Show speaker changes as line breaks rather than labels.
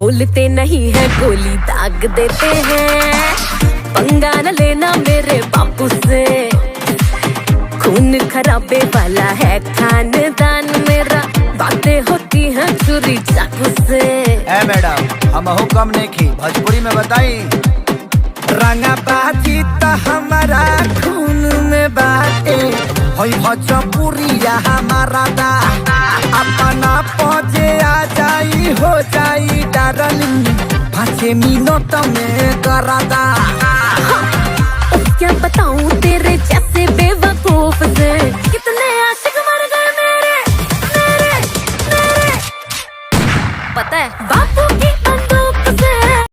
बोलते नहीं है गोली दाग देते हैं। पंगा न लेना मेरे बापू से, खून खराबे वाला है खानदान मेरा, बातें होती हैं चोरी चाकू से।
ए मैडम हम हुक्म नहीं की भोजपुरी में बताई। रंगा बाजी तो हमारा खून में बाटे, होई भोजपुरिया हमारा दा, अपना पहुंचे आ जाई हो जाई डार्लिंग, 5 मिनट में करादा।